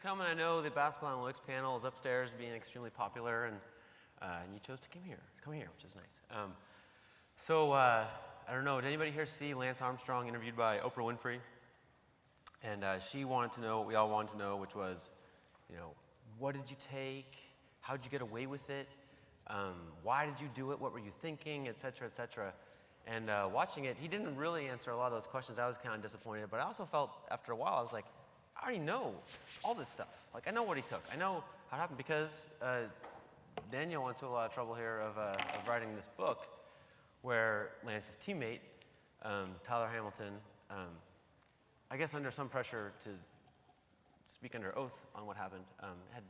coming. I know the basketball analytics panel is upstairs being extremely popular, and you chose to come here, which is nice. I don't know, did anybody here see Lance Armstrong interviewed by Oprah Winfrey? And she wanted to know what we all wanted to know, which was, what did you take? How did you get away with it? Why did you do it? What were you thinking? Et cetera, et cetera. And watching it, he didn't really answer a lot of those questions. I was kind of disappointed, but I also felt after a while, I was like, I already know all this stuff. Like, I know what he took. I know how it happened because Daniel went to a lot of trouble here of writing this book where Lance's teammate, Tyler Hamilton, I guess under some pressure to speak under oath on what happened, had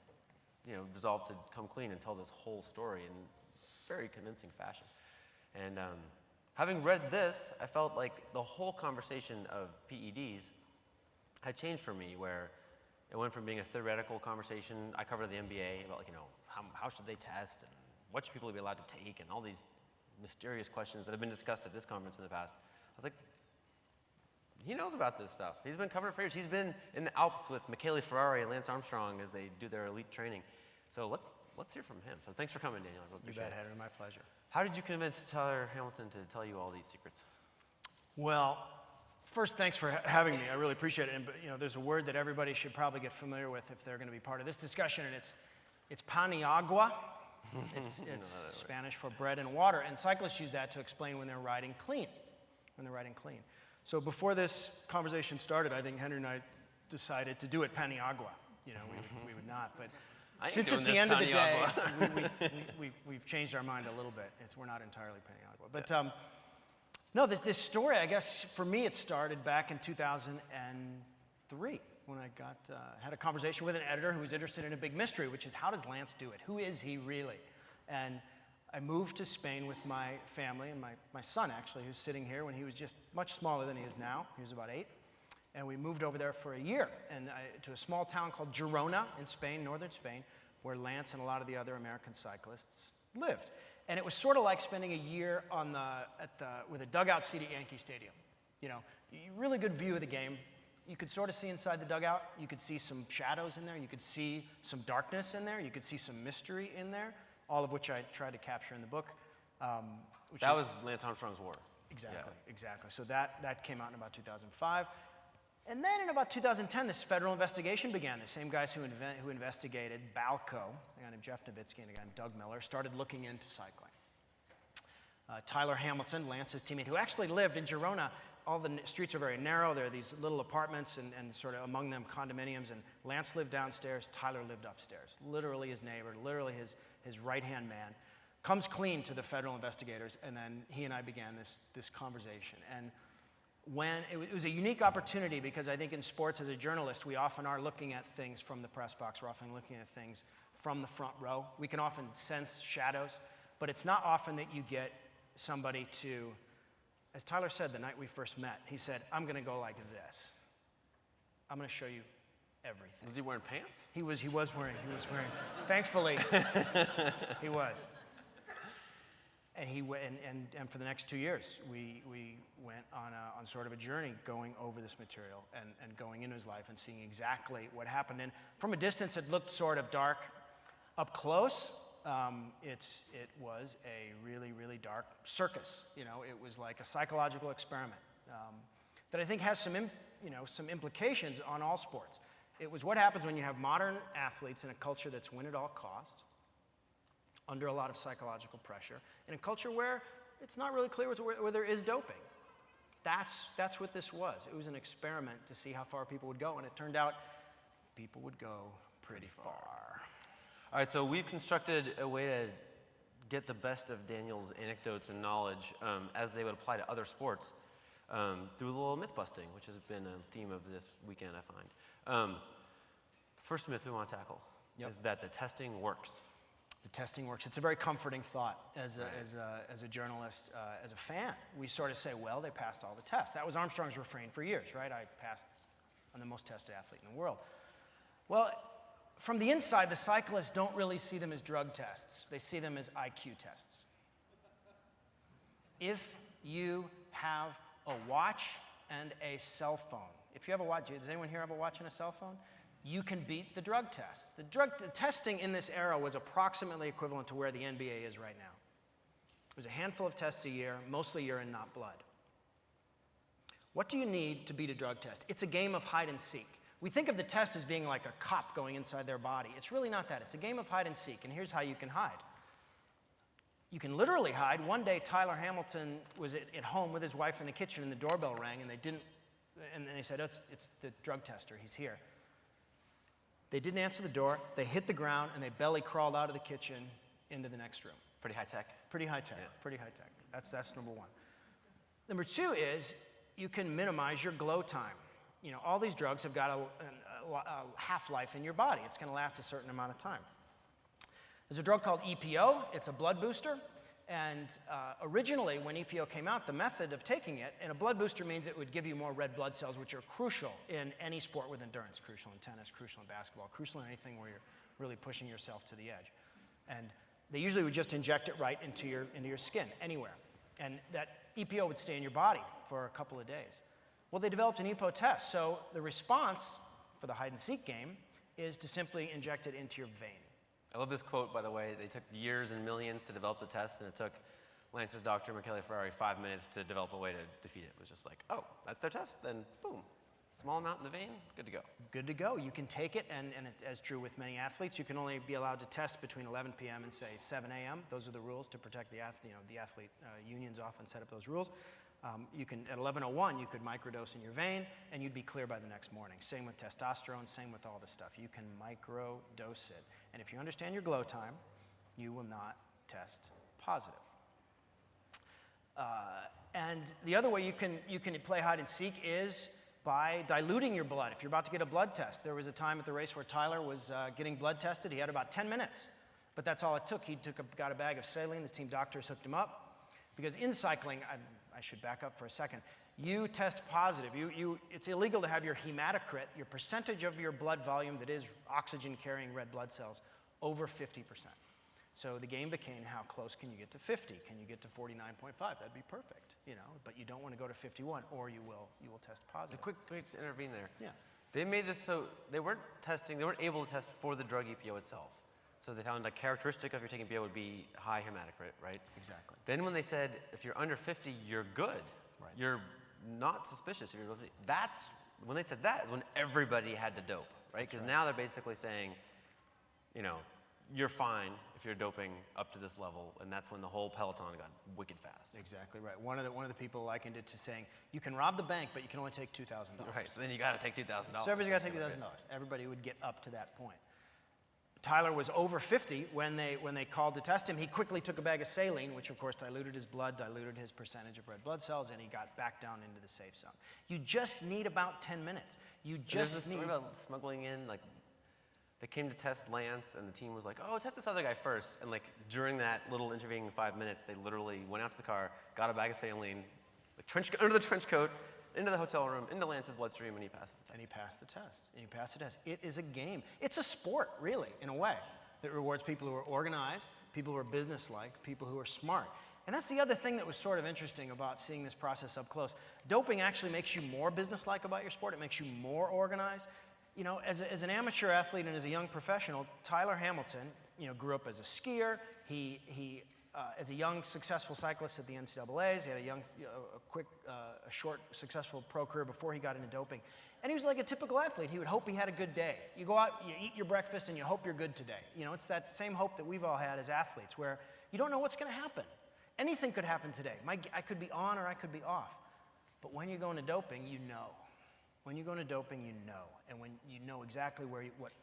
resolved to come clean and tell this whole story in very convincing fashion. And having read this, I felt like the whole conversation of PEDs had changed for me, where it went from being a theoretical conversation. I covered the NBA about how should they test and what should people be allowed to take and all these mysterious questions that have been discussed at this conference in the past. I was like, he knows about this stuff. He's been covering it for years. He's been in the Alps with Michele Ferrari and Lance Armstrong as they do their elite training. So let's hear from him. So thanks for coming, Daniel. I appreciate it. You bet, Henry. My pleasure. How did you convince Tyler Hamilton to tell you all these secrets? Well, first, thanks for having me. I really appreciate it. And there's a word that everybody should probably get familiar with if they're going to be part of this discussion, and it's paniagua. It's Spanish for bread and water, and cyclists use that to explain when they're riding clean. So before this conversation started, I think Henry and I decided to do it paniagua. We would not, but since it's the end of the day, we've changed our mind a little bit. We're not entirely paniagua, but no, this story, I guess for me, it started back in 2003 when I had a conversation with an editor who was interested in a big mystery, which is how does Lance do it? Who is he really? And I moved to Spain with my family and my son, actually, who's sitting here when he was just much smaller than he is now. He was about 8. And we moved over there for a year to a small town called Girona in Spain, northern Spain, where Lance and a lot of the other American cyclists lived. And it was sort of like spending a year with a dugout seat at Yankee Stadium. Really good view of the game. You could sort of see inside the dugout. You could see some shadows in there. You could see some darkness in there. You could see some mystery in there, all of which I tried to capture in the book. That was Lance Armstrong's War. Exactly. So that came out in about 2005. And then in about 2010, this federal investigation began. The same guys who investigated Balco, a guy named Jeff Nowitzki and a guy named Doug Miller, started looking into cycling. Tyler Hamilton, Lance's teammate, who actually lived in Girona, all the streets are very narrow. There are these little apartments and sort of among them condominiums. And Lance lived downstairs. Tyler lived upstairs. Literally his neighbor, literally his right-hand man. Comes clean to the federal investigators. And then he and I began this conversation. And when it was a unique opportunity because I think in sports as a journalist, we often are looking at things from the press box. We're often looking at things from the front row. We can often sense shadows, but it's not often that you get somebody to, as Tyler said the night we first met, he said, I'm going to go like this. I'm going to show you everything. Was he wearing pants? He was wearing, thankfully, he was. And and for the next 2 years, we went on sort of a journey going over this material and going into his life and seeing exactly what happened. And from a distance, it looked sort of dark. Up close, it was a really, really dark circus. It was like a psychological experiment that I think has some implications on all sports. It was what happens when you have modern athletes in a culture that's win at all costs, under a lot of psychological pressure, in a culture where it's not really clear where there is doping. That's what this was. It was an experiment to see how far people would go, and it turned out people would go pretty far. All right, so we've constructed a way to get the best of Daniel's anecdotes and knowledge as they would apply to other sports through a little myth busting, which has been a theme of this weekend, I find. First myth we want to tackle is that the testing works. The testing works. It's a very comforting thought as a journalist, as a fan. We sort of say, well, they passed all the tests. That was Armstrong's refrain for years, right? I passed. I'm the most tested athlete in the world. Well, from the inside, the cyclists don't really see them as drug tests. They see them as IQ tests. If you have a watch and a cell phone, if you have a watch, does anyone here have a watch and a cell phone? you can beat the drug tests. The testing in this era was approximately equivalent to where the NBA is right now. It was a handful of tests a year, mostly urine, not blood. What do you need to beat a drug test? It's a game of hide and seek. We think of the test as being like a cop going inside their body. It's really not that. It's a game of hide and seek, and here's how you can hide. You can literally hide. One day, Tyler Hamilton was at home with his wife in the kitchen, and the doorbell rang, and they said, oh, it's the drug tester, he's here. They didn't answer the door, they hit the ground, and they belly crawled out of the kitchen into the next room. Pretty high tech. Pretty high tech, pretty high tech. That's number one. Number two is you can minimize your glow time. You know, all these drugs have got a half-life in your body. It's going to last a certain amount of time. There's a drug called EPO. It's a blood booster. And originally, when EPO came out, the method of taking it, and a blood booster means it would give you more red blood cells, which are crucial in any sport with endurance, crucial in tennis, crucial in basketball, crucial in anything where you're really pushing yourself to the edge. And they usually would just inject it right into your skin, anywhere. And that EPO would stay in your body for a couple of days. Well, they developed an EPO test, so the response for the hide-and-seek game is to simply inject it into your vein. I love this quote, by the way. They took years and millions to develop the test, and it took Lance's doctor, Michele Ferrari, 5 minutes to develop a way to defeat it. It was just like, oh, that's their test? Then boom, small amount in the vein, good to go. Good to go. You can take it, and as true with many athletes, you can only be allowed to test between 11 p.m. and, say, 7 a.m. Those are the rules to protect the athlete. You know, the athlete unions often set up those rules. You can, at 11:01, you could microdose in your vein, and you'd be clear by the next morning. Same with testosterone, same with all this stuff. You can microdose it. And if you understand your glow time, you will not test positive. And the other way you can play hide and seek is by diluting your blood. If you're about to get a blood test, there was a time at the race where Tyler was getting blood tested. He had about 10 minutes, but that's all it took. He got a bag of saline. The team doctors hooked him up. Because in cycling, I should back up for a second, you test positive. It's illegal to have your hematocrit, your percentage of your blood volume that is oxygen-carrying red blood cells, over 50%. So the game became, how close can you get to 50? Can you get to 49.5? That'd be perfect, you know. But you don't want to go to 51, or you will test positive. A quick to intervene there. Yeah. They made this so they weren't able to test for the drug EPO itself. So they found a characteristic of your taking EPO would be high hematocrit, right? Exactly. Then when they said, if you're under 50, you're good. Right. You're not suspicious if you're over 50. That's, when they said that is when everybody had to dope, right? Because now they're basically saying, you know, you're fine if you're doping up to this level, and that's when the whole peloton got wicked fast. Exactly right. One of the people likened it to saying, you can rob the bank, but you can only take $2,000. Right, so then you got to take $2,000. So everybody's got to take $2,000. Everybody would get up to that point. Tyler was over 50 when they called to test him. He quickly took a bag of saline, which of course diluted his blood, diluted his percentage of red blood cells, and he got back down into the safe zone. You just need about 10 minutes. You just There's this need... story about smuggling in, like, they came to test Lance, and the team was like, oh, test this other guy first. And like, during that little intervening 5 minutes, they literally went out to the car, got a bag of saline, under the trench coat, into the hotel room, into Lance's bloodstream, and he passed the test. And he passed the test. It is a game. It's a sport, really, in a way, that rewards people who are organized, people who are businesslike, people who are smart. And that's the other thing that was sort of interesting about seeing this process up close. Doping actually makes you more businesslike about your sport. It makes you more organized. You know, as an amateur athlete and as a young professional, Tyler Hamilton, you know, grew up as a skier. He as a young, successful cyclist at the NCAAs, he had a short, successful pro career before he got into doping. And he was like a typical athlete. He would hope he had a good day. You go out, you eat your breakfast, and you hope you're good today. You know, it's that same hope that we've all had as athletes, where you don't know what's going to happen. Anything could happen today. I could be on or I could be off. But when you go into doping, you know. When you go into doping, you know. And when you know exactly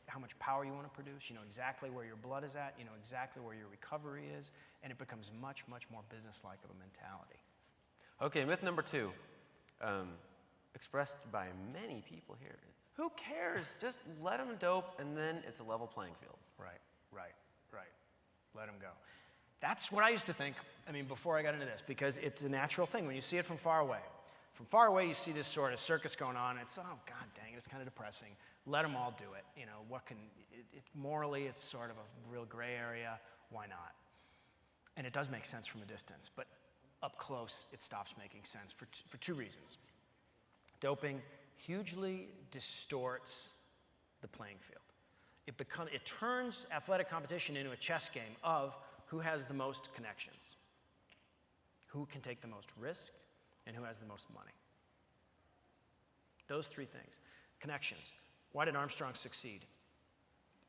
how much power you want to produce, you know exactly where your blood is at, you know exactly where your recovery is, and it becomes much, much more businesslike of a mentality. Okay, myth number 2, expressed by many people here. Who cares? Just let them dope, and then it's a level playing field. Right. Let them go. That's what I used to think, before I got into this, because it's a natural thing when you see it from far away. From far away, you see this sort of circus going on. It's, oh, God dang it, it's kind of depressing. Let them all do it. You know, morally, it's sort of a real gray area. Why not? And it does make sense from a distance, but up close, it stops making sense for two reasons. Doping hugely distorts the playing field. It turns athletic competition into a chess game of who has the most connections, who can take the most risk, and who has the most money. Those three things. Connections. Why did Armstrong succeed?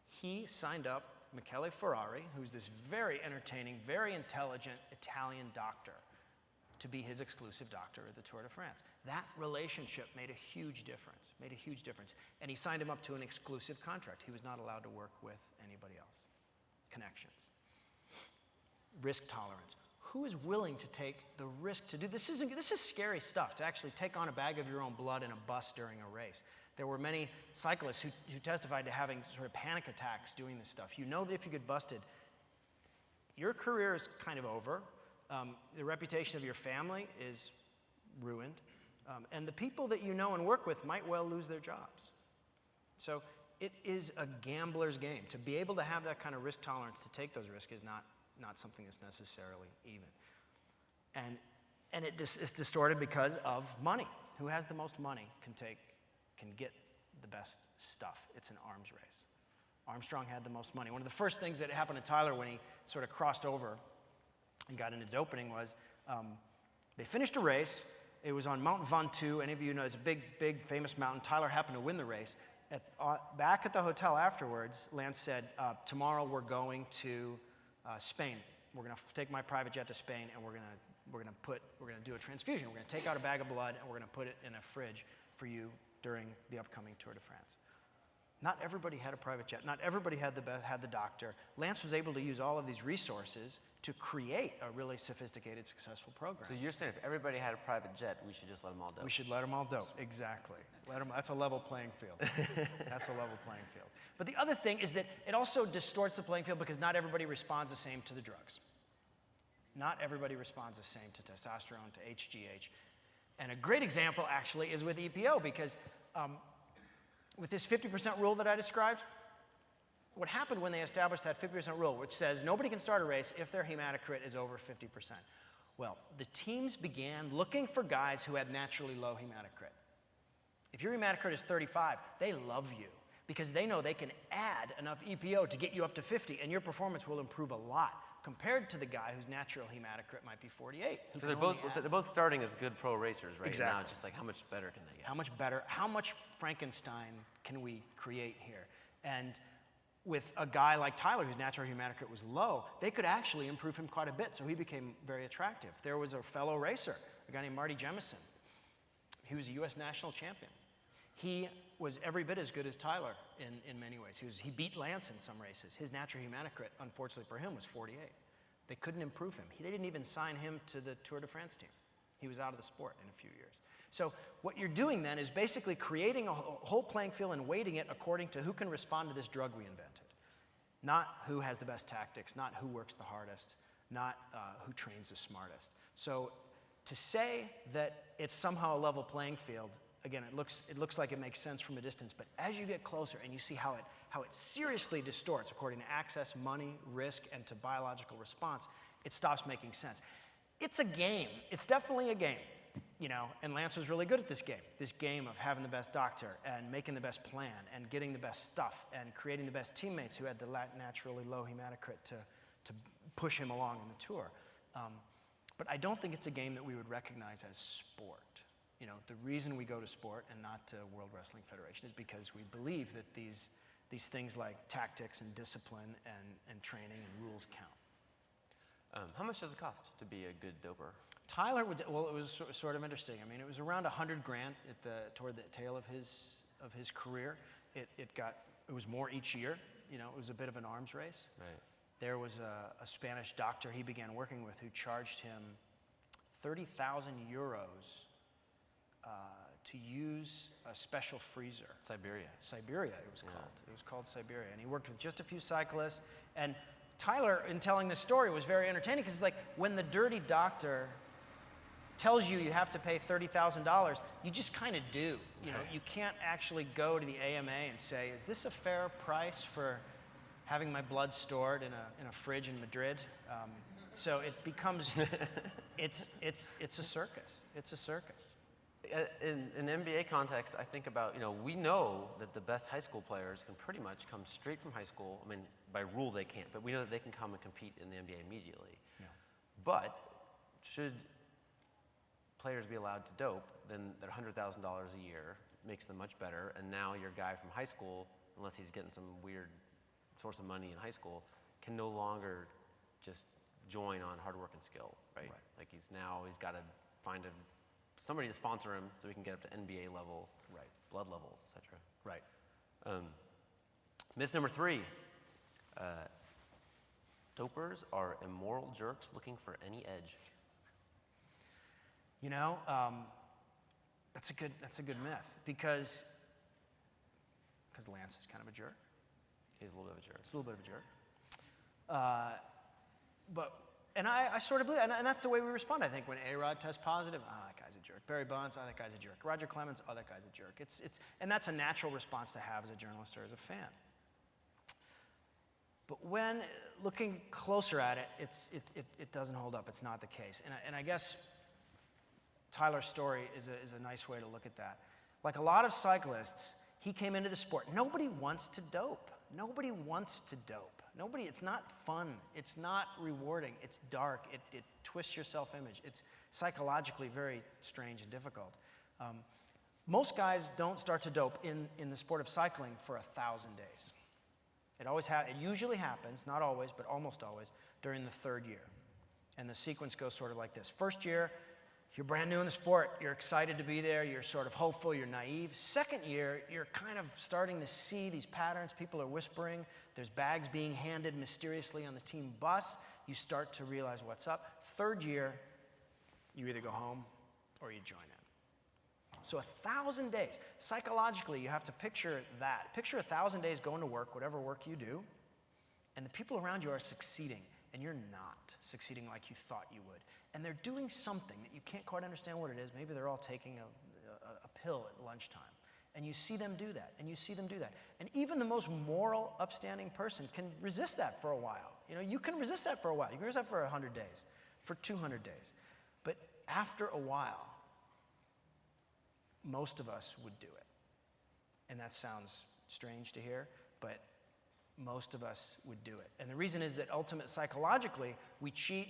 He signed up Michele Ferrari, who's this very entertaining, very intelligent Italian doctor, to be his exclusive doctor at the Tour de France. That relationship made a huge difference, And he signed him up to an exclusive contract. He was not allowed to work with anybody else. Connections. Risk tolerance. Who is willing to take the risk to do this? This is scary stuff, to actually take on a bag of your own blood in a bus during a race. There were many cyclists who testified to having sort of panic attacks doing this stuff. You know that if you get busted, your career is kind of over. The reputation of your family is ruined. And the people that you know and work with might well lose their jobs. So it is a gambler's game. To be able to have that kind of risk tolerance, to take those risks, is not something that's necessarily even. And it's distorted because of money. Who has the most money can get the best stuff. It's an arms race. Armstrong had the most money. One of the first things that happened to Tyler when he sort of crossed over and got into doping was they finished a race. It was on Mount Ventoux. Any of you know it's a big, famous mountain. Tyler happened to win the race. Back at the hotel afterwards, Lance said, tomorrow we're going to Spain. We're going to take my private jet to Spain, and we're going to do a transfusion. We're going to take out a bag of blood, and we're going to put it in a fridge for you during the upcoming Tour de France. Not everybody had a private jet. Not everybody had the doctor. Lance was able to use all of these resources to create a really sophisticated, successful program. So you're saying if everybody had a private jet, we should just let them all dope? We should let them all dope, exactly. That's a level playing field. That's a level playing field. But the other thing is that it also distorts the playing field because not everybody responds the same to the drugs. Not everybody responds the same to testosterone, to HGH. And a great example, actually, is with EPO, because with this 50% rule that I described, what happened when they established that 50% rule, which says nobody can start a race if their hematocrit is over 50%? Well, the teams began looking for guys who had naturally low hematocrit. If your hematocrit is 35, they love you because they know they can add enough EPO to get you up to 50, and your performance will improve a lot compared to the guy whose natural hematocrit might be 48. So they're both starting as good pro racers right Exactly. now. It's just like, how much better can they get? How much better, how much Frankenstein can we create here? And with a guy like Tyler, whose natural hematocrit was low, they could actually improve him quite a bit, so he became very attractive. There was a fellow racer, a guy named Marty Jemison. He was a U.S. national champion. He was every bit as good as Tyler in many ways. He beat Lance in some races. His natural hematocrit, unfortunately for him, was 48. They couldn't improve him. They didn't even sign him to the Tour de France team. He was out of the sport in a few years. So what you're doing then is basically creating a whole playing field and weighting it according to who can respond to this drug we invented. Not who has the best tactics, not who works the hardest, not who trains the smartest. So to say that it's somehow a level playing field, again, it looks like it makes sense from a distance, but as you get closer and you see how it seriously distorts according to access, money, risk, and to biological response, it stops making sense. It's a game. It's definitely a game, you know, and Lance was really good at this game of having the best doctor and making the best plan and getting the best stuff and creating the best teammates who had the naturally low hematocrit to push him along in the Tour. But I don't think it's a game that we would recognize as sport. You know, the reason we go to sport and not to World Wrestling Federation is because we believe that these things like tactics and discipline and training and rules count. How much does it cost to be a good doper? Tyler, well, it was sort of interesting. I mean, it was around $100,000 toward the tail of his career. It was more each year. You know, it was a bit of an arms race. Right. There was a Spanish doctor he began working with who charged him 30,000 euros to use a special freezer. Siberia. Siberia, it was called. It was called Siberia. And he worked with just a few cyclists. And Tyler, in telling this story, was very entertaining because it's like when the dirty doctor tells you you have to pay $30,000, you just kind of do. You know, you can't actually go to the AMA and say, is this a fair price for having my blood stored in a fridge in Madrid? So it becomes, it's a circus. It's a circus. in an NBA context, I think about, we know that the best high school players can pretty much come straight from high school. I mean, by rule they can't, but we know that they can come and compete in the NBA immediately. Yeah. But should players be allowed to dope, then that $100,000 a year makes them much better, and now your guy from high school, unless he's getting some weird source of money in high school, can no longer just join on hard work and skill, right? Like he's got to find somebody to sponsor him so he can get up to NBA level, blood levels, etc. Right. Myth number 3, dopers are immoral jerks looking for any edge. That's a good myth because Lance is kind of a jerk. He's a little bit of a jerk. He's a little bit of a jerk. And I sort of believe, and that's the way we respond, I think, when A-Rod tests positive, that guy's a jerk. Barry Bonds, that guy's a jerk. Roger Clemens, that guy's a jerk. And that's a natural response to have as a journalist or as a fan. But when looking closer at it, it doesn't hold up. It's not the case. And I guess Tyler's story is a nice way to look at that. Like a lot of cyclists, he came into the sport. Nobody wants to dope. Nobody wants to dope. It's not fun. It's not rewarding. It's dark. It twists your self-image. It's psychologically very strange and difficult. Most guys don't start to dope in the sport of cycling for 1,000 days. It usually happens, not always, but almost always, during the 3rd year. And the sequence goes sort of like this. First year, you're brand new in the sport. You're excited to be there. You're sort of hopeful. You're naive. Second year, you're kind of starting to see these patterns. People are whispering. There's bags being handed mysteriously on the team bus. You start to realize what's up. 3rd year, you either go home or you join in. So 1,000 days. Psychologically, you have to picture that. Picture 1,000 days going to work, whatever work you do, and the people around you are succeeding, and you're not succeeding like you thought you would. And they're doing something that you can't quite understand what it is. Maybe they're all taking a pill at lunchtime. And you see them do that, and you see them do that. And even the most moral, upstanding person can resist that for a while. You can resist that for a while. You can resist that for 100 days, for 200 days. But after a while, most of us would do it. And that sounds strange to hear, but most of us would do it. And the reason is that psychologically, we cheat.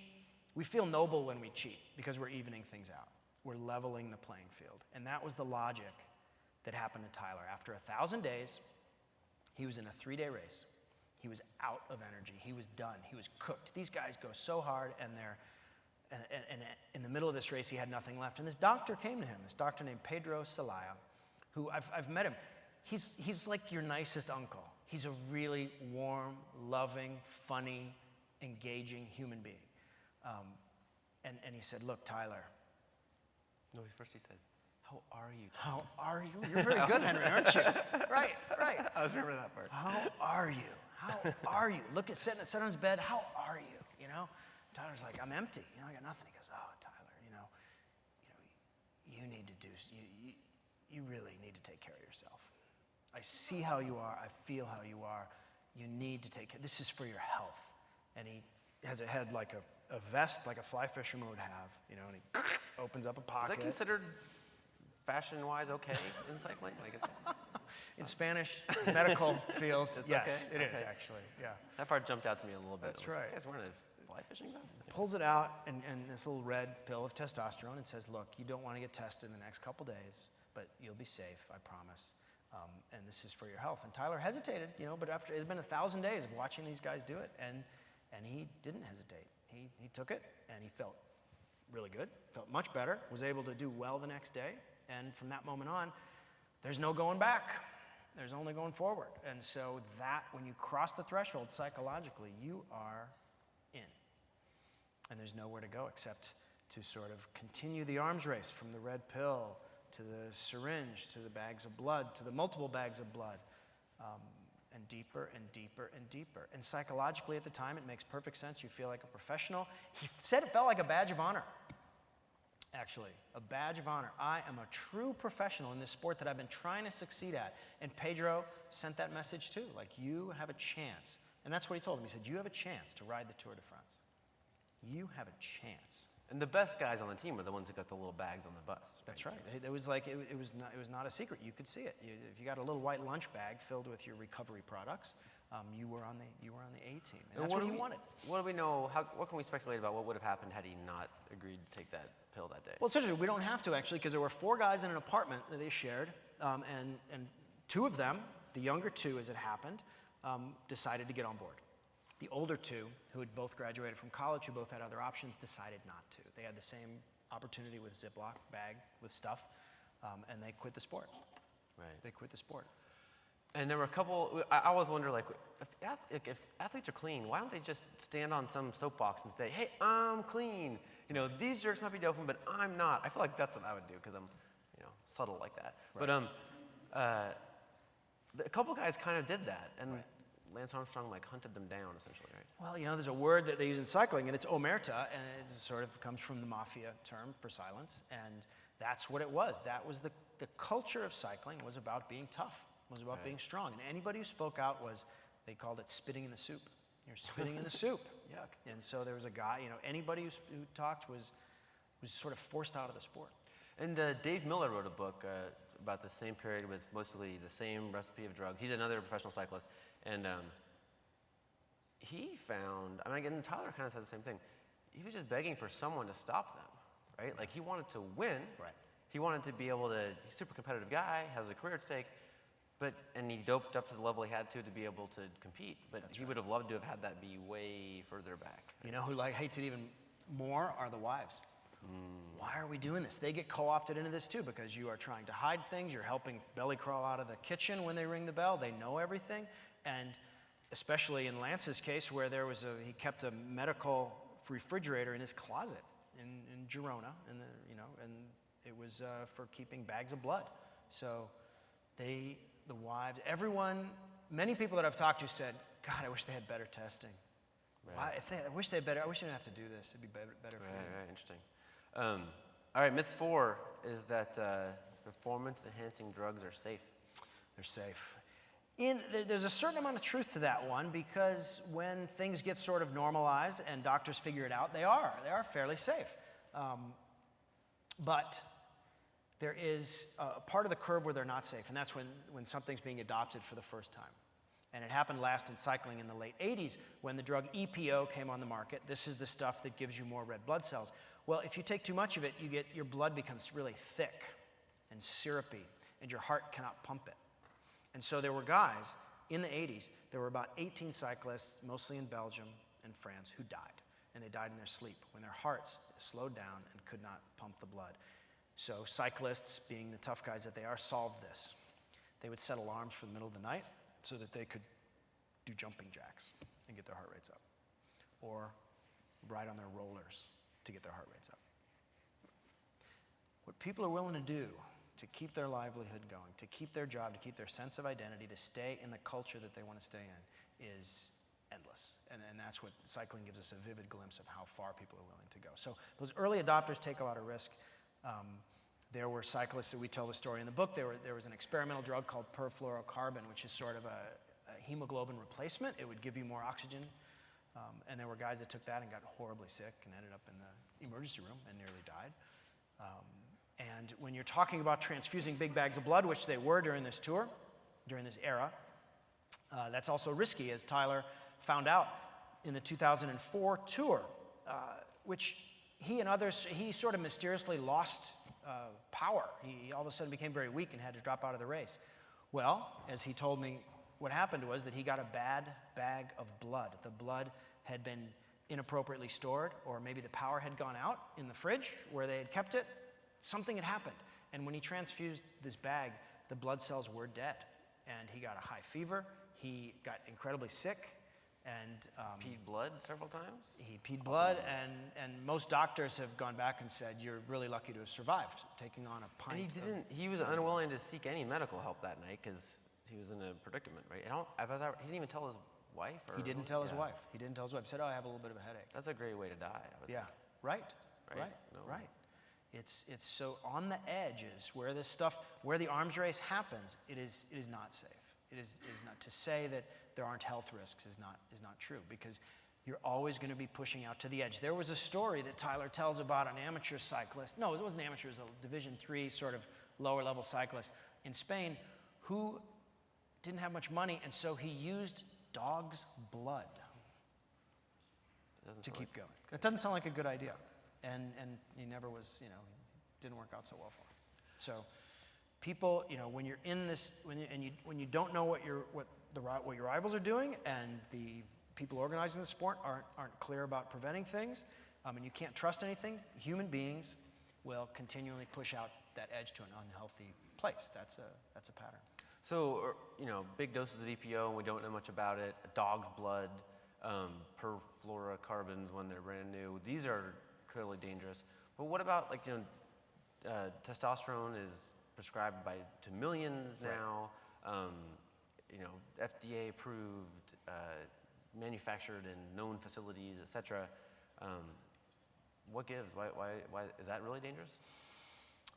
We feel noble when we cheat because we're evening things out. We're leveling the playing field. And that was the logic that happened to Tyler. After 1,000 days, he was in a 3-day race. He was out of energy. He was done. He was cooked. These guys go so hard, and in the middle of this race, he had nothing left. And this doctor came to him, this doctor named Pedro Celaya, who I've met him. He's like your nicest uncle. He's a really warm, loving, funny, engaging human being. And he said, look, Tyler. No, first he said, how are you, Tyler? How are you? You're very good, Henry, aren't you? Right. I always remember that part. How are you? How are you? Look at sit on his bed. How are you? Tyler's like, I'm empty. I got nothing. He goes, oh, Tyler, you need to do. You really need to take care of yourself. I see how you are. I feel how you are. You need to take care. This is for your health. And he has a head like a vest, like a fly fisherman would have, and he opens up a pocket. Is that considered fashion-wise okay in cycling? In Spanish medical field, yes, okay? It is actually, yeah. That part jumped out to me a little bit. That's right. This guy's wearing a fly fishing vest? Pulls it out and this little red pill of testosterone and says, look, you don't want to get tested in the next couple days, but you'll be safe, I promise. And this is for your health. And Tyler hesitated, but after it's been 1,000 days of watching these guys do it, and he didn't hesitate. He took it, and he felt really good, felt much better, was able to do well the next day. And from that moment on, there's no going back. There's only going forward. And so that, when you cross the threshold psychologically, you are in. And there's nowhere to go except to sort of continue the arms race from the red pill to the syringe, to the bags of blood, to the multiple bags of blood, and deeper and deeper and deeper. And psychologically at the time, it makes perfect sense. You feel like a professional. He said it felt like a badge of honor, actually, a badge of honor. I am a true professional in this sport that I've been trying to succeed at. And Pedro sent that message too, like, you have a chance. And that's what he told him. He said, you have a chance to ride the Tour de France. You have a chance. And the best guys on the team are the ones that got the little bags on the bus. That's right. It was like it was not a secret. You could see it. If you got a little white lunch bag filled with your recovery products, you were on the A team, and that's what he wanted. What do we know? What can we speculate about what would have happened had he not agreed to take that pill that day? Well, it's interesting. We don't have to actually, because there were 4 guys in an apartment that they shared, and 2 of them, the younger 2, as it happened, decided to get on board. The older 2, who had both graduated from college, who both had other options, decided not to. They had the same opportunity with a Ziploc bag with stuff, and they quit the sport. Right. They quit the sport. And there were a couple. I always wonder, like, if athletes are clean, why don't they just stand on some soapbox and say, "Hey, I'm clean. You know, these jerks might be doping, but I'm not." I feel like that's what I would do because I'm, subtle like that. Right. But a couple guys kind of did that, and Right. Lance Armstrong hunted them down essentially, right? Well, there's a word that they use in cycling, and it's omerta, and it sort of comes from the mafia term for silence, and that's what it was. That was the culture of cycling was about being tough, was about Right. being strong, and anybody who spoke out they called it spitting in the soup. You're spitting in the soup. Yuck. And so there was a guy, anybody who talked was sort of forced out of the sport. And Dave Miller wrote a book about the same period with mostly the same recipe of drugs. He's another professional cyclist, and he found, again, Tyler kind of said the same thing. He was just begging for someone to stop them, right? Like he wanted to win. Right. He wanted to be able to, he's a super competitive guy, has a career at stake, and he doped up to the level he had to be able to compete. But he would have loved to have had that be way further back. You know who hates it even more are the wives. Why are we doing this? They get co-opted into this too because you are trying to hide things. You're helping belly crawl out of the kitchen when they ring the bell. They know everything. And especially in Lance's case where he kept a medical refrigerator in his closet in Girona, and it was for keeping bags of blood. So the wives, everyone, many people that I've talked to said, God, I wish they had better testing. Right. I wish they had better. I wish they didn't have to do this. It'd be better for you. Right, interesting. All right, myth 4 is that performance-enhancing drugs are safe. They're safe. There's a certain amount of truth to that one because when things get sort of normalized and doctors figure it out, they are fairly safe. But there is a part of the curve where they're not safe, and that's when something's being adopted for the first time. And it happened last in cycling in the late 80s when the drug EPO came on the market. This is the stuff that gives you more red blood cells. Well, if you take too much of it, your blood becomes really thick and syrupy, and your heart cannot pump it. And so there were guys in the 80s, there were about 18 cyclists, mostly in Belgium and France, who died. And they died in their sleep when their hearts slowed down and could not pump the blood. So cyclists, being the tough guys that they are, solved this. They would set alarms for the middle of the night so that they could do jumping jacks and get their heart rates up, or ride on their rollers to get their heart rates up. What people are willing to do to keep their livelihood going, to keep their job, to keep their sense of identity, to stay in the culture that they want to stay in is endless. And that's what cycling gives us a vivid glimpse of how far people are willing to go. So those early adopters take a lot of risk. There were cyclists that we tell the story in the book. There was an experimental drug called perfluorocarbon, which is sort of a hemoglobin replacement. It would give you more oxygen. And there were guys that took that and got horribly sick and ended up in the emergency room and nearly died. And when you're talking about transfusing big bags of blood, which they were during this tour, during this era, that's also risky, as Tyler found out in the 2004 tour, which he and others, he sort of mysteriously lost power. He all of a sudden became very weak and had to drop out of the race. Well, as he told me, what happened was that he got a bad bag of blood. The blood had been inappropriately stored, or maybe the power had gone out in the fridge where they had kept it. Something had happened. And when he transfused this bag, the blood cells were dead. And he got a high fever. He got incredibly sick. And Peed blood several times? he peed blood, and most doctors have gone back and said, you're really lucky to have survived, taking on a pint. And he was unwilling to seek any medical help that night because he was in a predicament, right? He didn't even tell his wife? He didn't tell his wife. He didn't tell his wife. He said, I have a little bit of a headache. That's a great way to die, I would think. Right. No. Right. It's so on the edges where this stuff, where the arms race happens, it is not safe. It is not, to say that there aren't health risks is not true, because you're always going to be pushing out to the edge. There was a story that Tyler tells about an amateur cyclist. No, it wasn't amateur, it was a Division III sort of lower level cyclist in Spain who didn't have much money, and so he used dog's blood to keep going. It doesn't sound like a good idea. And he never was, you know, didn't work out so well for him. So people, you know, when you're in this, when you don't know what your rivals are doing, and the people organizing the sport aren't clear about preventing things, and you can't trust anything, human beings will continually push out that edge to an unhealthy place. That's a pattern. So, you know, big doses of EPO, and we don't know much about it. Dog's blood, perfluorocarbons when they're brand new. These are clearly dangerous. But what about, like, you know, testosterone is prescribed to millions now. You know, FDA approved, manufactured in known facilities, etc. What gives? Why is that really dangerous?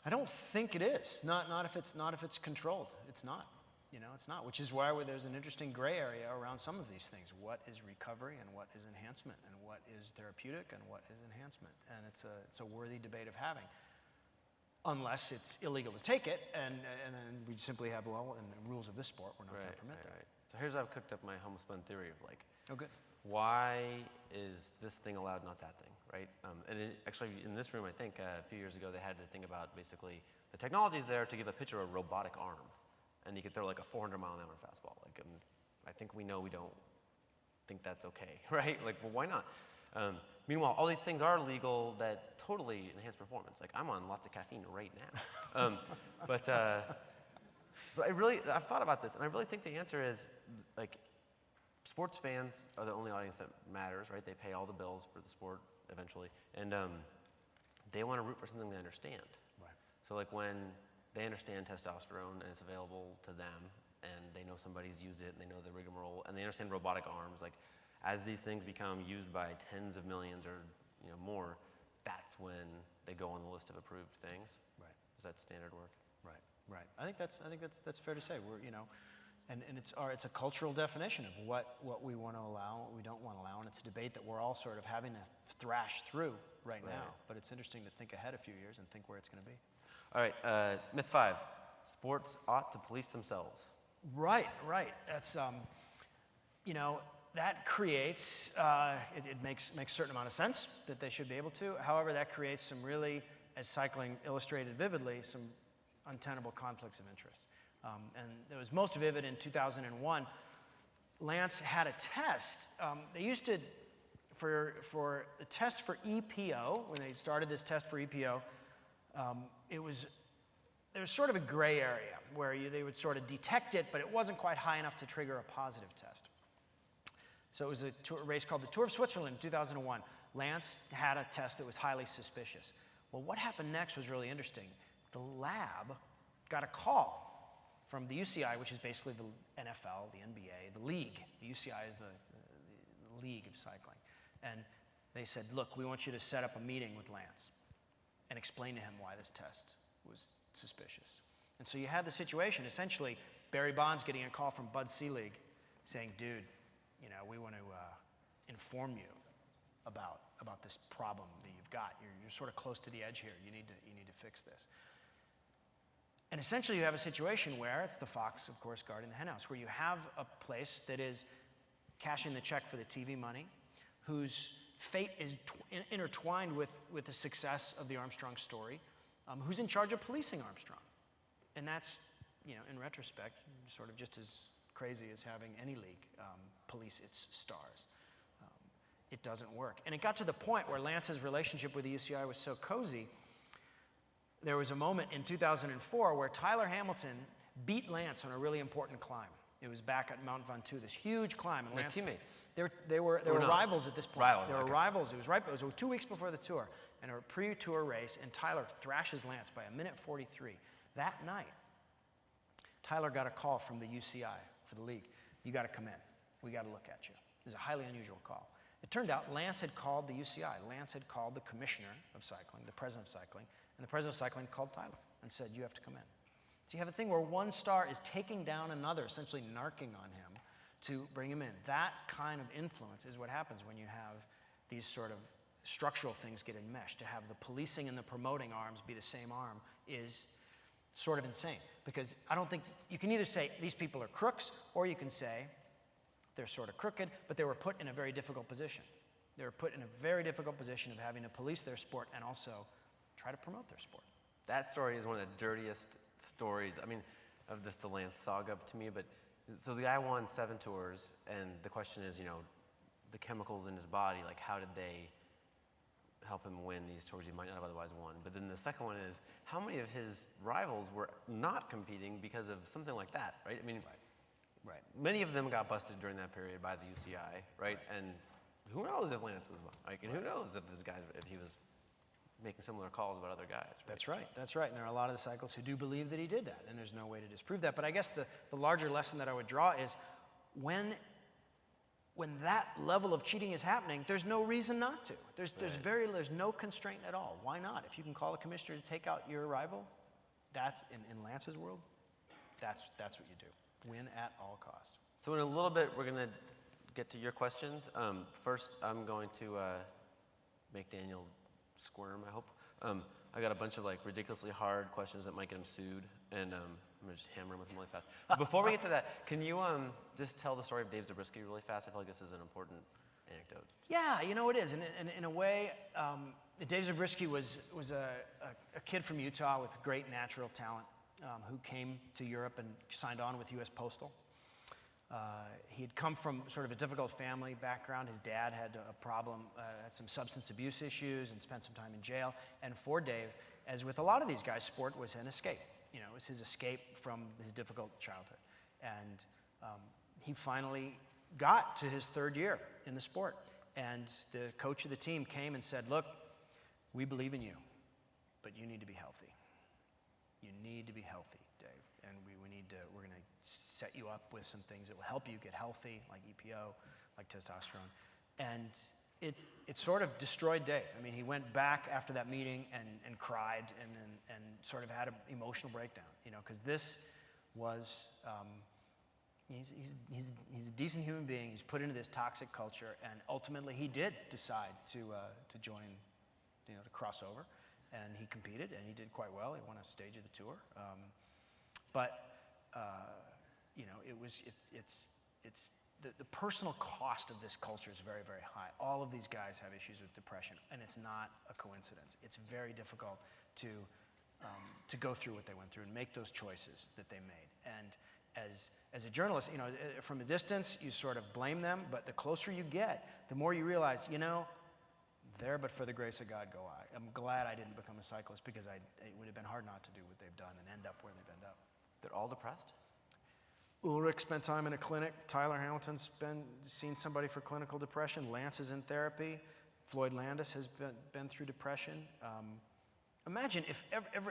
I don't think it is. Not if it's controlled. It's not. You know, it's not. Which is why there's an interesting gray area around some of these things. What is recovery and what is enhancement, and what is therapeutic and what is enhancement? And it's a worthy debate of having. Unless it's illegal to take it, and then we simply have, well, in the rules of this sport, we're not going to permit that. Right. So here's how I've cooked up my homespun theory of, like, Oh, good. why is this thing allowed, not that thing, right? Actually, in this room, I think a few years ago, they had to think about basically the technology is there to give a pitcher a robotic arm, and you could throw like a 400-mile-an-hour fastball. Like, I think we know we don't think that's okay, right? Like, well, why not? Meanwhile, all these things are legal that totally enhance performance. Like, I'm on lots of caffeine right now. But I've thought about this, and I really think the answer is, like, sports fans are the only audience that matters, right? They pay all the bills for the sport eventually, and they want to root for something they understand. Right. So, like, when they understand testosterone and it's available to them, and they know somebody's used it, and they know the rigmarole, and they understand robotic arms, like, as these things become used by tens of millions or, you know, more, that's when they go on the list of approved things. Right. Does that standard work? Right. I think that's fair to say. We're, you know, and it's a cultural definition of what we want to allow, what we don't want to allow, and it's a debate that we're all sort of having to thrash through right now. But it's interesting to think ahead a few years and think where it's going to be. All right, myth 5, sports ought to police themselves. Right. That's, you know, that creates, it makes a certain amount of sense that they should be able to. However, that creates some really, as Cycling illustrated vividly, some untenable conflicts of interest. And it was most vivid in 2001. Lance had a test. They used to, for the test for EPO, when they started this test for EPO, there was sort of a gray area where they would sort of detect it, but it wasn't quite high enough to trigger a positive test. So it was a race called the Tour of Switzerland in 2001. Lance had a test that was highly suspicious. Well, what happened next was really interesting. The lab got a call from the UCI, which is basically the NFL, the NBA, the league. The UCI is the league of cycling. And they said, look, we want you to set up a meeting with Lance and explain to him why this test was suspicious. And so you had the situation, essentially, Barry Bonds getting a call from Bud Selig saying, dude, you know, we want to inform you about this problem that you've got. You're sort of close to the edge here. You need to fix this. And essentially, you have a situation where it's the fox, of course, guarding the henhouse, where you have a place that is cashing the check for the TV money, whose fate is intertwined with the success of the Armstrong story, who's in charge of policing Armstrong. And that's, you know, in retrospect, sort of just as crazy as having any league police its stars. It doesn't work. And it got to the point where Lance's relationship with the UCI was so cozy, there was a moment in 2004 where Tyler Hamilton beat Lance on a really important climb. It was back at Mount Ventoux, this huge climb. And They're Lance, teammates. They were rivals at this point. Rivals, They were okay. rivals. It was 2 weeks before the tour, and a pre-tour race, and Tyler thrashes Lance by 1:43. That night, Tyler got a call from the UCI for the league. You got to come in. We got to look at you. It was a highly unusual call. It turned out Lance had called the UCI. Lance had called the commissioner of cycling, the president of cycling, and the president of cycling called Tyler and said, you have to come in. So you have a thing where one star is taking down another, essentially narking on him, to bring him in. That kind of influence is what happens when you have these sort of structural things get enmeshed. To have the policing and the promoting arms be the same arm is sort of insane, because I don't think you can either say these people are crooks, or you can say they're sort of crooked, but they were put in a very difficult position. They were put in a very difficult position of having to police their sport and also try to promote their sport. That story is one of the dirtiest stories, I mean, of this, the Lance saga to me, but so the guy won 7 tours, and the question is, the chemicals in his body, like how did they help him win these tours he might not have otherwise won? But then the second one is, how many of his rivals were not competing because of something like that, right? I mean, Right. many of them got busted during that period by the UCI, right? And who knows if Lance was like, and who knows if if he was making similar calls about other guys. Right? That's right. That's right. And there are a lot of the cyclists who do believe that he did that, and there's no way to disprove that. But I guess the larger lesson that I would draw is when that level of cheating is happening, there's no reason not to. There's no constraint at all. Why not? If you can call a commissioner to take out your rival, that's in Lance's world, that's what you do. Win at all costs. So in a little bit, we're going to get to your questions. First, I'm going to make Daniel squirm, I hope. I got a bunch of ridiculously hard questions that might get him sued, and I'm gonna just hammer him with them really fast. But before we get to that, can you just tell the story of Dave Zabriskie really fast? I feel like this is an important anecdote. Yeah, it is. And in a way, Dave Zabriskie was a kid from Utah with great natural talent who came to Europe and signed on with U.S. Postal. He had come from sort of a difficult family background. His dad had a problem, had some substance abuse issues, and spent some time in jail. And for Dave, as with a lot of these guys, sport was an escape. It was his escape from his difficult childhood. And he finally got to his 3rd year in the sport. And the coach of the team came and said, look, we believe in you, but you need to be healthy. You need to be healthy, Dave. And we're going to set you up with some things that will help you get healthy, like EPO, like testosterone. And it sort of destroyed Dave. I mean, he went back after that meeting and cried and sort of had an emotional breakdown, because this was, he's a decent human being. He's put into this toxic culture, and ultimately he did decide to join, to cross over. And he competed, and he did quite well. He won a stage of the tour. It's the personal cost of this culture is very, very high. All of these guys have issues with depression, and it's not a coincidence. It's very difficult to go through what they went through and make those choices that they made. And as a journalist, from a distance, you sort of blame them, but the closer you get, the more you realize, there but for the grace of God go I. I'm glad I didn't become a cyclist, because it would have been hard not to do what they've done and end up where they've ended up. They're all depressed? Ulrich spent time in a clinic. Tyler Hamilton's seen somebody for clinical depression. Lance is in therapy. Floyd Landis has been through depression. Imagine if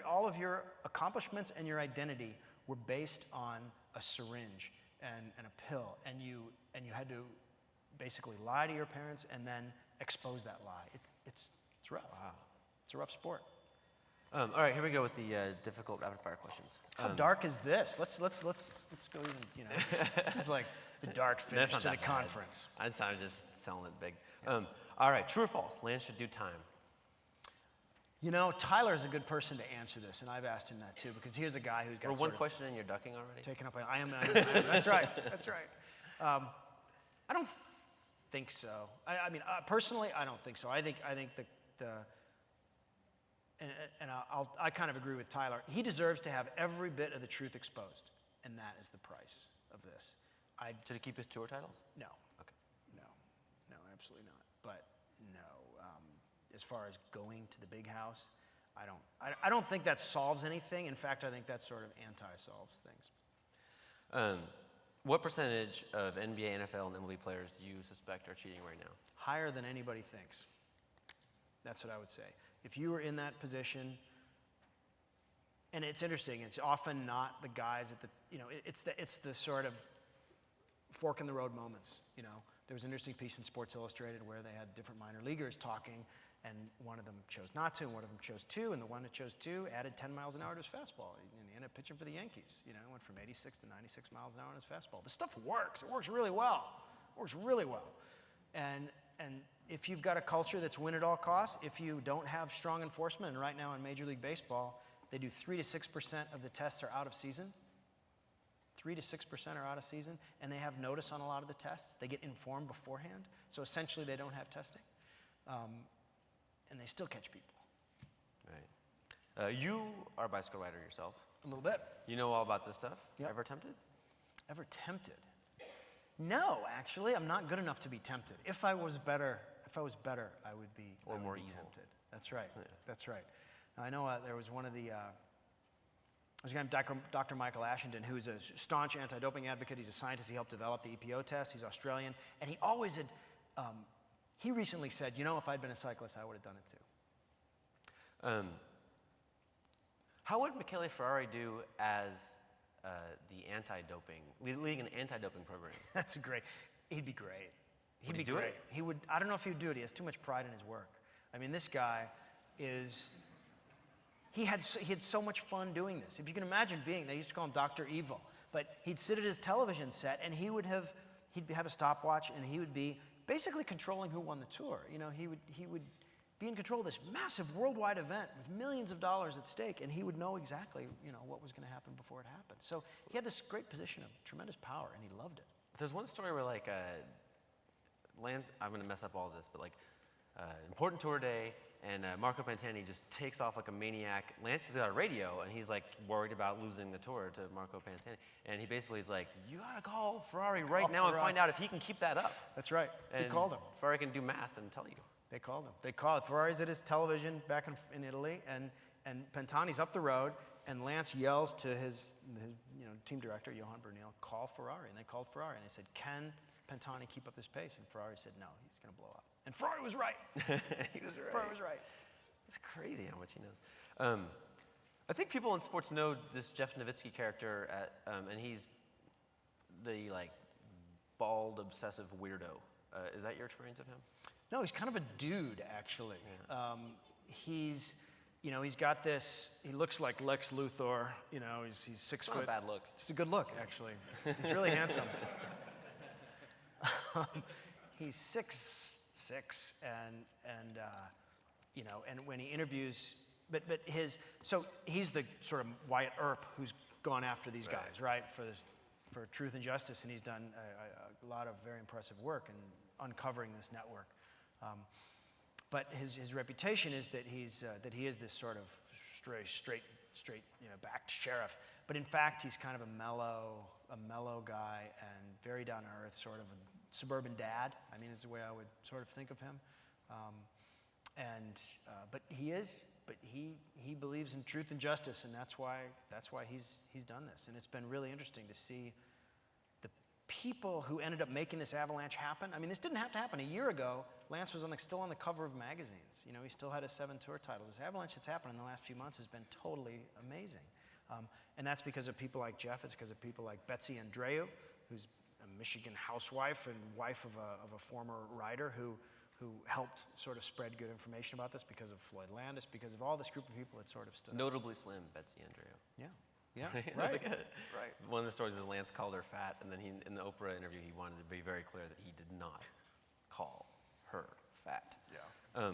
all of your accomplishments and your identity were based on a syringe and a pill, and you had to basically lie to your parents and then expose that lie. It's rough. Wow. It's a rough sport. All right, here we go with the difficult rapid fire questions. How dark is this? Let's go even, this is like the dark finish to the conference. I'm just selling it big. Yeah. All right, true or false? Lance should do time. Tyler's a good person to answer this, and I've asked him that too, because here's a guy who's got We're one question and you're ducking already? Taken up. I am. That's right. That's right. I don't think so. I mean, personally, I don't think so. I think I kind of agree with Tyler. He deserves to have every bit of the truth exposed, and that is the price of this. Did he keep his tour titles? No. Okay. No, absolutely not. But no, as far as going to the big house, I don't think that solves anything. In fact, I think that sort of anti-solves things. What percentage of NBA, NFL, and MLB players do you suspect are cheating right now? Higher than anybody thinks. That's what I would say. If you were in that position, and it's interesting, it's often not the guys at the, it's the sort of fork in the road moments. There was an interesting piece in Sports Illustrated where they had different minor leaguers talking, and one of them chose not to, and one of them chose to, and the one that chose to added 10 miles an hour to his fastball, and he He ended up pitching for the Yankees. Went from 86 to 96 miles an hour on his fastball. This stuff works. It works really well. It works really well. And if you've got a culture that's win at all costs, if you don't have strong enforcement, and right now in Major League Baseball, they do 3 to 6% of the tests are out of season. 3 to 6% are out of season, and they have notice on a lot of the tests. They get informed beforehand. So essentially, they don't have testing. And they still catch people. Right. You are a bicycle rider yourself. A little bit. You know all about this stuff? Yep. Ever tempted? Ever tempted? No, actually, I'm not good enough to be tempted. If I was better, I would be. Or more be evil. Tempted. That's right. Yeah. That's right. Now, I know there was one of the. There's a guy named Dr. Michael Ashenden, who's a staunch anti-doping advocate. He's a scientist. He helped develop the EPO test. He's Australian, and he always had. He recently said, if I'd been a cyclist, I would have done it too. How would Michele Ferrari do as the anti-doping, leading an anti-doping program? That's great. He'd be great. Would he do it? He would. I don't know if he would do it. He has too much pride in his work. I mean, this guy is. He had so much fun doing this. If you can imagine they used to call him Dr. Evil, but he'd sit at his television set and he'd have a stopwatch and he would be basically controlling who won the tour. He would be in control of this massive worldwide event with millions of dollars at stake, and he would know exactly, what was going to happen before it happened. So he had this great position of tremendous power, and he loved it. There's one story where Lance, I'm going to mess up all this, but important tour day, and Marco Pantani just takes off like a maniac. Lance is on a radio, and he's worried about losing the tour to Marco Pantani. And he basically is like, you gotta call Ferrari right now and find out if he can keep that up. That's right. And he called him. Ferrari can do math and tell you. They called him. Ferrari's at his television back in Italy, and Pantani's up the road, and Lance yells to his team director, Johan Bernal, call Ferrari. And they called Ferrari, and they said, can Pantani keep up this pace? And Ferrari said, no, he's going to blow up. And Ferrari was right. He was right. Ferrari was right. It's crazy how much he knows. I think people in sports know this Jeff Nowitzki character, and he's the bald, obsessive weirdo. Is that your experience of him? No, he's kind of a dude, actually. Yeah. He's got this. He looks like Lex Luthor. He's 6 foot. Not a bad look. It's a good look, actually. He's really handsome. He's 6'6", and when he interviews, so he's the sort of Wyatt Earp who's gone after these guys, right, for truth and justice, and he's done a lot of very impressive work in uncovering this network. But his reputation is that he is this sort of straight backed sheriff. But in fact, he's kind of a mellow guy and very down to earth, sort of a suburban dad. I mean, is the way I would sort of think of him. But he believes in truth and justice, and that's why he's done this. And it's been really interesting to see the people who ended up making this avalanche happen. I mean, this didn't have to happen. A year ago, Lance was still on the cover of magazines. He still had his 7 tour titles. This avalanche that's happened in the last few months has been totally amazing. And that's because of people like Jeff. It's because of people like Betsy Andreu, who's a Michigan housewife and wife of a former rider who helped sort of spread good information about this, because of Floyd Landis, because of all this group of people that sort of stood. Notably slim, Betsy Andreu. Yeah, Right. Right. One of the stories is Lance called her fat, and then in the Oprah interview, he wanted to be very clear that he did not call her fat. Yeah.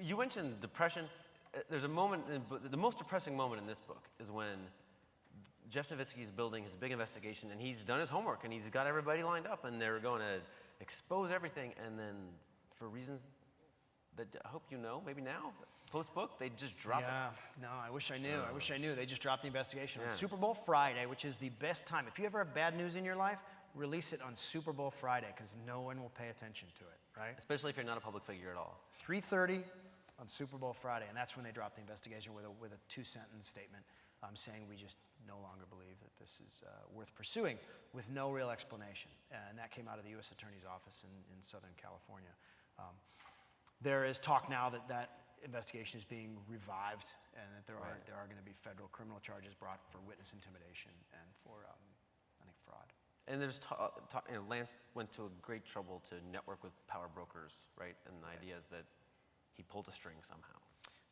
You mentioned depression. There's a moment, the most depressing moment in this book is when Jeff Nowitzki is building his big investigation, and he's done his homework, and he's got everybody lined up, and they're going to expose everything, and then for reasons that I hope you know, maybe now, post-book, they just drop it. No, I wish I knew. They just dropped the investigation on Yeah. Super Bowl Friday, which is the best time. If you ever have bad news in your life, release it on Super Bowl Friday, because no one will pay attention to it, right? Especially if you're not a public figure at all. 3:30 on Super Bowl Friday, and that's when they dropped the investigation with a 2-sentence statement saying we just no longer believe that this is worth pursuing, with no real explanation. And that came out of the U.S. Attorney's Office in Southern California. There is talk now that investigation is being revived, and that there are going to be federal criminal charges brought for witness intimidation and for, I think, fraud. And there's Lance went to a great trouble to network with power brokers, right? And the idea is that he pulled a string somehow.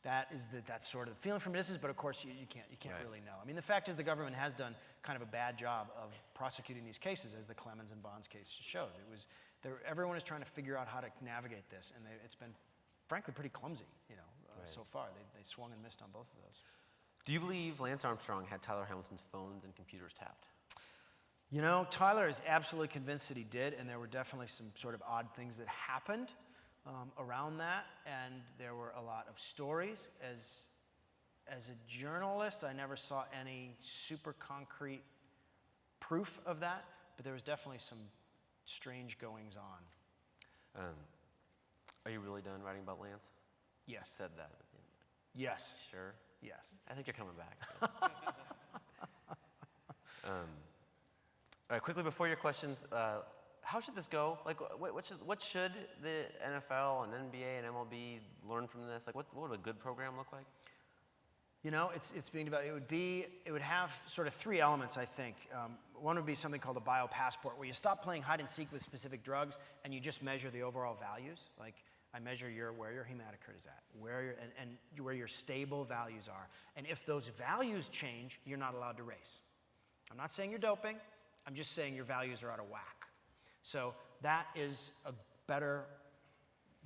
that's sort of the feeling from a distance, but of course you can't Right. really know. I mean, the fact is the government has done kind of a bad job of prosecuting these cases, as the Clemens and Bonds case showed. Everyone is trying to figure out how to navigate this, and it's been, frankly, pretty clumsy, Right. so far. They swung and missed on both of those. Do you believe Lance Armstrong had Tyler Hamilton's phones and computers tapped? Tyler is absolutely convinced that he did, and there were definitely some sort of odd things that happened around that, and there were a lot of stories. As a journalist, I never saw any super concrete proof of that, but there was definitely some strange goings on. Are you really done writing about Lance? Yes. Said that. Yes. Sure. Yes. I think you're coming back. All right, quickly before your questions, how should this go? Like, what should the NFL and NBA and MLB learn from this? Like, what would a good program look like? It's being developed. It would have sort of three elements, I think. One would be something called a biopassport, where you stop playing hide and seek with specific drugs and you just measure the overall values. Like, I measure where your hematocrit is at, and where your stable values are. And if those values change, you're not allowed to race. I'm not saying you're doping. I'm just saying your values are out of whack. So that is a better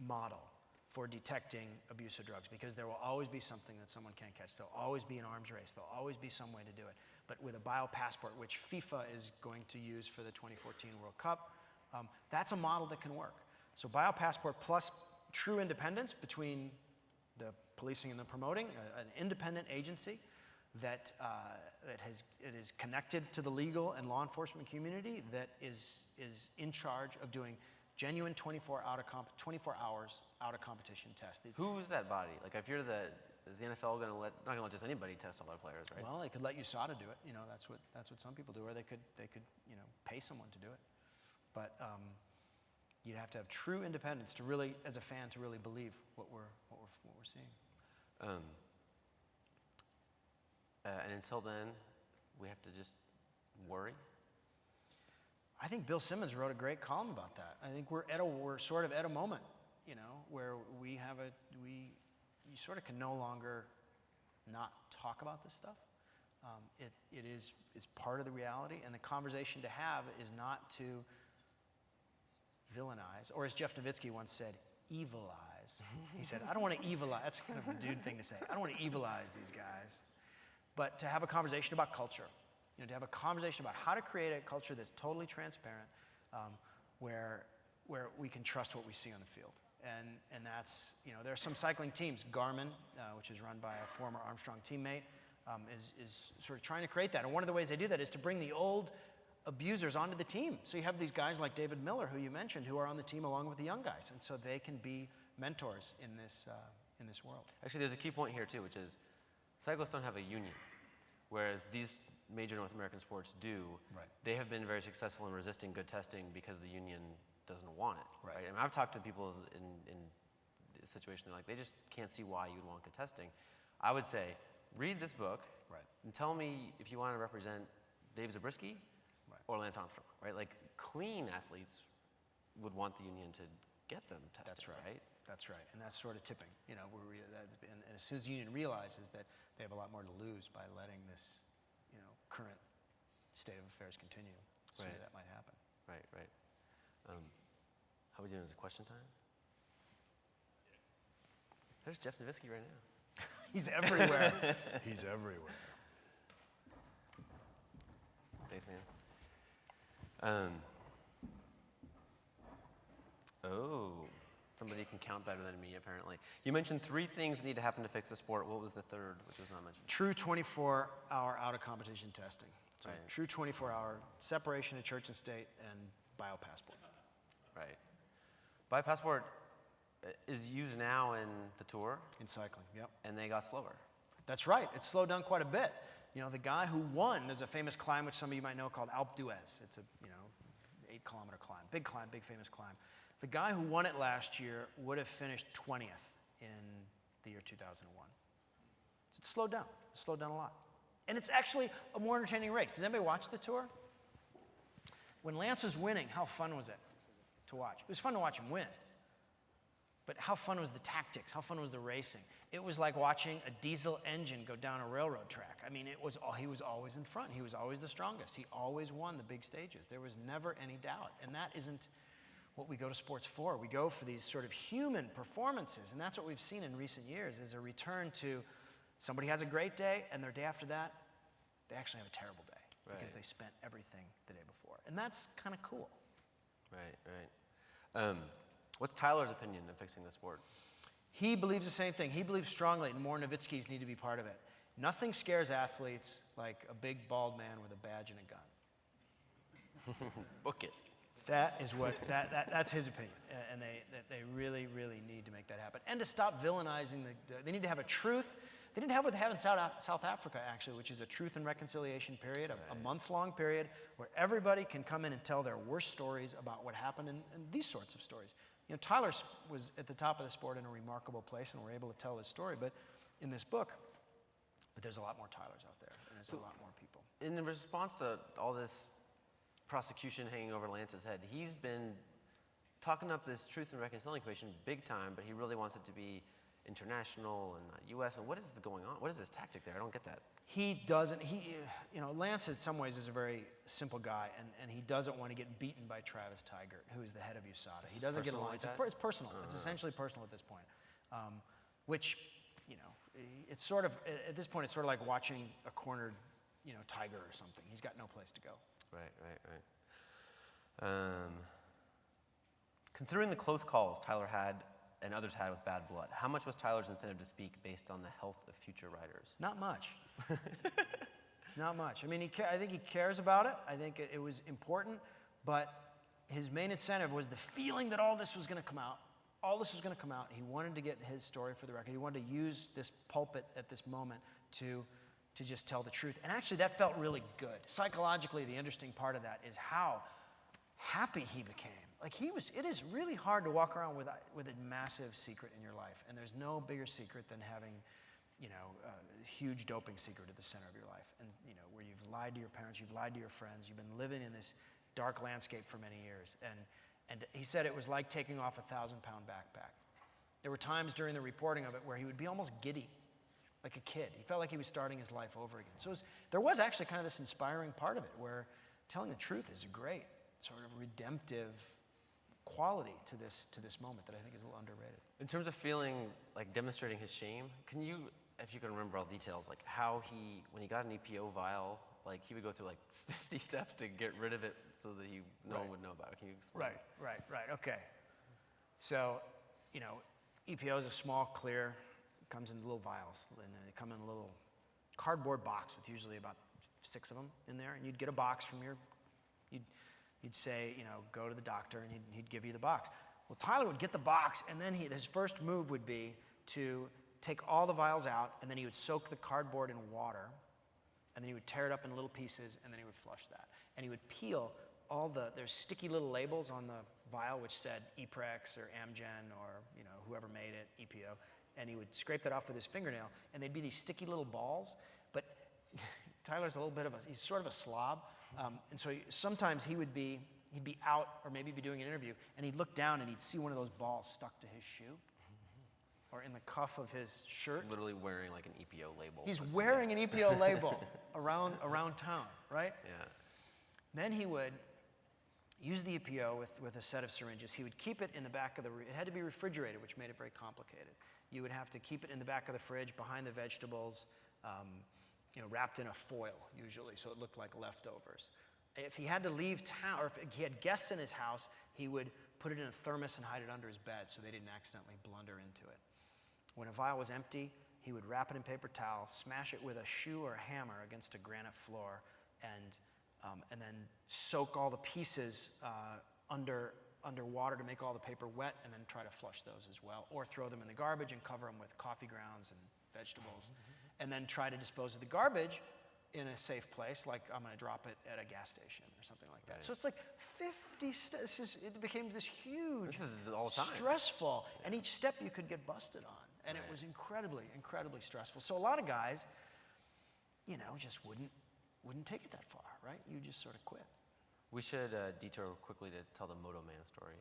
model for detecting abuse of drugs, because there will always be something that someone can't catch. There'll always be an arms race. There'll always be some way to do it. But with a biopassport, which FIFA is going to use for the 2014 World Cup, that's a model that can work. So biopassport plus true independence between the policing and the promoting, an independent agency that is connected to the legal and law enforcement community, that is in charge of doing genuine 24 hours out of competition tests. Who's that body? Like, if is the NFL not going to let just anybody test all their players, right? Well, they could let USADA do it. That's what some people do, or they could pay someone to do it. But you'd have to have true independence to really, as a fan, to really believe what we're seeing. And until then, we have to just worry. I think Bill Simmons wrote a great column about that. I think we're sort of at a moment, where you sort of can no longer not talk about this stuff. It is part of the reality, and the conversation to have is not to villainize, or as Jeff Nowitzki once said, evilize. He said, I don't want to evilize. That's kind of a dude thing to say. I don't want to evilize these guys. But to have a conversation about culture, to have a conversation about how to create a culture that's totally transparent, where we can trust what we see on the field. And that's, there are some cycling teams. Garmin, which is run by a former Armstrong teammate, is sort of trying to create that. And one of the ways they do that is to bring the old abusers onto the team. So you have these guys like David Miller, who you mentioned, who are on the team along with the young guys. And so they can be mentors in this world. Actually, there's a key point here, too, which is cyclists don't have a union, whereas these major North American sports do. Right. They have been very successful in resisting good testing because the union doesn't want it. Right. I mean, I've talked to people in a situation, they're like, they just can't see why you'd want good testing. I would say, read this book, Right. and tell me if you want to represent Dave Zabriskie, Right. or Lance Armstrong, right? Like, clean athletes would want the union to get them tested, That's right. right? That's right, and that's sort of tipping. And as soon as the union realizes that they have a lot more to lose by letting this, current state of affairs continue, sooner Right. that might happen. Right. How are we doing? Is it question time? There's Jeff Nowitzki right now. He's everywhere. He's everywhere. Thanks, man. Somebody can count better than me, apparently. You mentioned 3 things that need to happen to fix the sport. What was the third, which was not mentioned? True 24-hour out-of-competition testing. So Right. true 24-hour separation of church and state, and biopassport. Right. Biopassport is used now in the Tour, In cycling, yep. and they got slower. That's right. It's slowed down quite a bit. The guy who won, there's a famous climb which some of you might know called Alpe d'Huez. It's a 8-kilometer climb, big famous climb. The guy who won it last year would have finished 20th in the year 2001. So it's slowed down. It's slowed down a lot. And it's actually a more entertaining race. Does anybody watch the Tour? When Lance was winning, how fun was it to watch? It was fun to watch him win. But how fun was the tactics? How fun was the racing? it was like watching a diesel engine go down a railroad track. I mean, he was always in front. He was always the strongest. He always won the big stages. There was never any doubt. And that isn't what we go to sports for. We go for these sort of human performances. And that's what we've seen in recent years, is a return to somebody has a great day, and their day after that, they actually have a terrible day because they spent everything the day before. And that's kind of cool. Right. What's Tyler's opinion of fixing the sport? He believes the same thing. He believes strongly more Nowitzkis need to be part of it. Nothing scares athletes like a big bald man with a badge and a gun. Book it. That is what, that's his opinion. And they really, really need to make that happen. And to stop villainizing, they need to have a truth. They need to have what they have in South Africa, actually, which is a truth and reconciliation period, a month-long period where everybody can come in and tell their worst stories about what happened and these sorts of stories. You know, Tyler was at the top of the sport in a remarkable place, and we're able to tell his story, but in this book, but there's a lot more Tylers out there, and there's a lot more people. In response to all this prosecution hanging over Lance's head, he's been talking up this Truth and Reconciliation Commission big time, but he really wants it to be international and not U.S. And what is going on? What is this tactic there? I don't get that. He doesn't, Lance in some ways is a very simple guy, and he doesn't want to get beaten by Travis Tigert, who is the head of USADA. He doesn't get along. It's personal. It's essentially personal at this point, which, it's sort of, at this point, it's sort of like watching a cornered, tiger or something. He's got no place to go. Right. Considering the close calls Tyler had and others had with bad blood, how much was Tyler's incentive to speak based on the health of future riders? Not much. Not much. I mean, I think he cares about it. I think it was important, but his main incentive was the feeling that all this was going to come out. All this was going to come out. He wanted to get his story for the record. He wanted to use this pulpit at this moment to just tell the truth. And actually, that felt really good. Psychologically, the interesting part of that is how happy he became. Like it is really hard to walk around with a massive secret in your life. And there's no bigger secret than having, a huge doping secret at the center of your life. And, where you've lied to your parents, you've lied to your friends, you've been living in this dark landscape for many years. And he said it was like taking off a 1,000-pound backpack. There were times during the reporting of it where he would be almost giddy, like a kid. He felt like he was starting his life over again. So there was actually kind of this inspiring part of it where telling the truth is a great sort of redemptive quality to this moment that I think is a little underrated. In terms of feeling, like demonstrating his shame, can you, if you can remember all the details, like how when he got an EPO vial, like he would go through like 50 steps to get rid of it so that no one would know about it. Can you explain? Right, okay. So, EPO is a small, clear, comes in little vials, and they come in a little cardboard box with usually about 6 of them in there, and you'd get a box from you'd say, go to the doctor, and he'd give you the box. Well, Tyler would get the box, and then his first move would be to take all the vials out, and then he would soak the cardboard in water, and then he would tear it up in little pieces, and then he would flush that. And he would peel there's sticky little labels on the vial which said Eprex or Amgen or, whoever made it, EPO, and he would scrape that off with his fingernail, and they'd be these sticky little balls, but Tyler's he's sort of a slob, and so sometimes he'd be out or maybe be doing an interview, and he'd look down and he'd see one of those balls stuck to his shoe or in the cuff of his shirt. Literally wearing like an EPO label. He's wearing an EPO label around town, right? Yeah. Then he would use the EPO with a set of syringes. He would keep it in the back of it had to be refrigerated, which made it very complicated. You would have to keep it in the back of the fridge behind the vegetables, wrapped in a foil usually, so it looked like leftovers. If he had to leave town, or if he had guests in his house, he would put it in a thermos and hide it under his bed so they didn't accidentally blunder into it. When a vial was empty, he would wrap it in paper towel, smash it with a shoe or a hammer against a granite floor, and then soak all the pieces under water to make all the paper wet, and then try to flush those as well, or throw them in the garbage and cover them with coffee grounds and vegetables, and then try to dispose of the garbage in a safe place, like I'm going to drop it at a gas station or something like that. Right. So it's like 50 steps. It became this huge, this is all the time. Stressful, and each step you could get busted on, and it was incredibly, incredibly stressful. So a lot of guys, just wouldn't take it that far, right? You just sort of quit. We should detour quickly to tell the Moto Man story.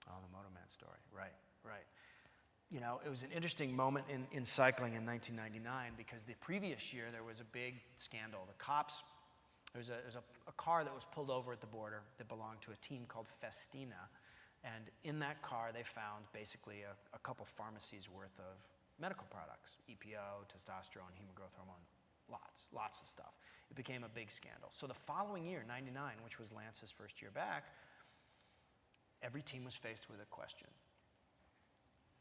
Oh, the Moto Man story, right. you know, it was an interesting moment in cycling in 1999 because the previous year there was a big scandal. The cops, there was a car that was pulled over at the border that belonged to a team called Festina. And in that car, they found basically a couple pharmacies worth of medical products, EPO, testosterone, growth hormone, lots of stuff. It became a big scandal. So the following year, 99, which was Lance's first year back, every team was faced with a question.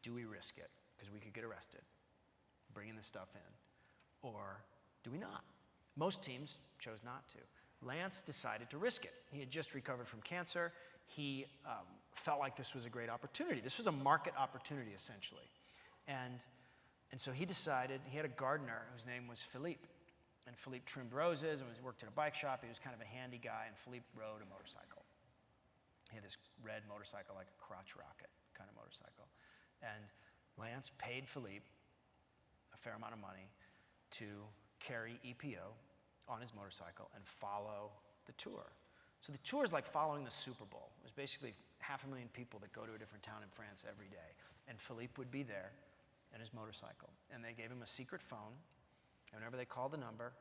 Do we risk it? Because we could get arrested bringing this stuff in. Or do we not? Most teams chose not to. Lance decided to risk it. He had just recovered from cancer. He felt like this was a great opportunity. This was a market opportunity, essentially. And so he decided, he had a gardener whose name was Philippe. And Philippe trimmed roses and worked at a bike shop. He was kind of a handy guy, and Philippe rode a motorcycle. He had this red motorcycle, like a crotch rocket kind of motorcycle. And Lance paid Philippe a fair amount of money to carry EPO on his motorcycle and follow the tour. So the tour is like following the Super Bowl. There's basically 500,000 people that go to a different town in France every day. And Philippe would be there in his motorcycle. And they gave him a secret phone. And whenever they called the number,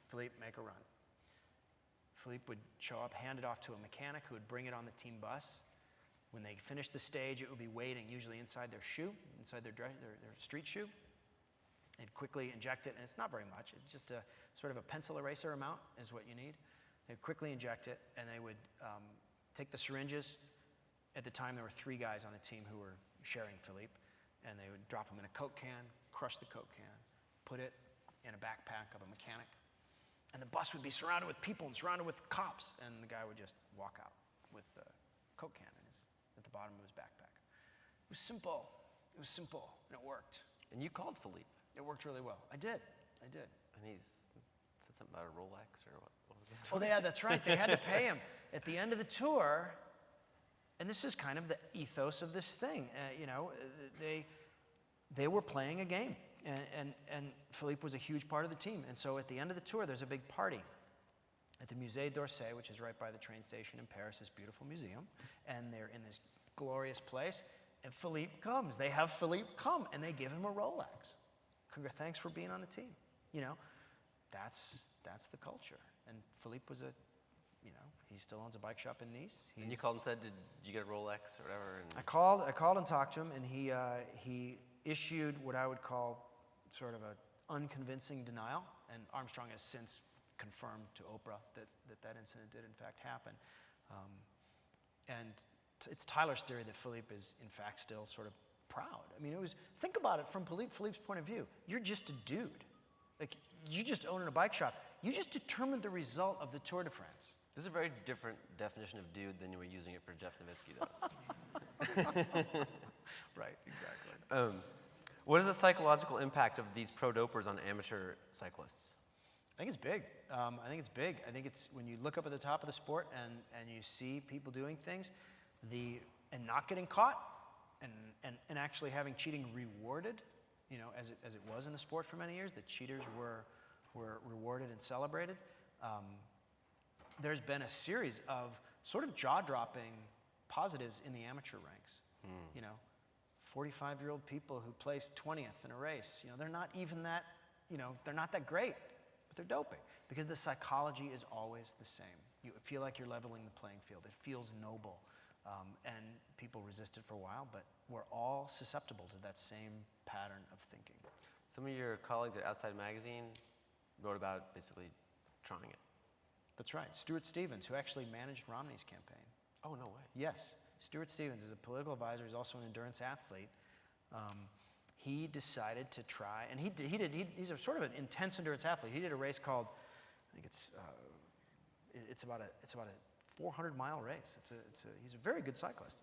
Philippe, make a run. Philippe would show up, hand it off to a mechanic who would bring it on the team bus. When they finished the stage, it would be waiting, usually inside their shoe, inside their street shoe. They'd quickly inject it, and it's not very much. It's just a sort of a pencil eraser amount is what you need. They'd quickly inject it, and they would take the syringes. At the time, there were 3 guys on the team who were sharing Philippe, and they would drop them in a Coke can, crush the Coke can, put it in a backpack of a mechanic, and the bus would be surrounded with people and surrounded with cops, and the guy would just walk out with the Coke can at the bottom of his backpack. It was simple. It was simple, and it worked. And you called Philippe. It worked really well. I did. And he said something about a Rolex or what was this? Oh, yeah, that's right. They had to pay him. At the end of the tour, and this is kind of the ethos of this thing, you know, they were playing a game. And Philippe was a huge part of the team. And so at the end of the tour, there's a big party at the Musée d'Orsay, which is right by the train station in Paris, this beautiful museum. And they're in this glorious place. And Philippe comes. They have Philippe come, and they give him a Rolex. Thanks for being on the team. You know, that's the culture. And Philippe was he still owns a bike shop in Nice. And you called and said, did you get a Rolex or whatever? And I called and talked to him, and he issued what I would call sort of an unconvincing denial. And Armstrong has since confirmed to Oprah that incident did in fact happen. It's Tyler's theory that Philippe is in fact still sort of proud. I mean, think about it from Philippe's point of view. You're just a dude. Like, you just own a bike shop. You just determined the result of the Tour de France. this is a very different definition of dude than you were using it for Jeff Novitzky, though. Right, exactly. What is the psychological impact of these pro-dopers on amateur cyclists? I think it's big. I think it's when you look up at the top of the sport and you see people doing things, and not getting caught, and actually having cheating rewarded, you know, as it was in the sport for many years, that cheaters were rewarded and celebrated. There's been a series of sort of jaw-dropping positives in the amateur ranks. You know, 45-year-old people who placed 20th in a race, you know, they're not even that, you know, they're not that great, but they're doping because the psychology is always the same. You feel like you're leveling the playing field. It feels noble, and people resist it for a while, but we're all susceptible to that same pattern of thinking. Some of your colleagues at Outside Magazine wrote about basically trying it. That's right. Stuart Stevens, who actually managed Romney's campaign. Oh, no way. Yes. Stuart Stevens is a political advisor. He's also an endurance athlete. He decided to try, and he's a sort of an intense endurance athlete. He did a race called, I think it's about a 400-mile race. He's a very good cyclist.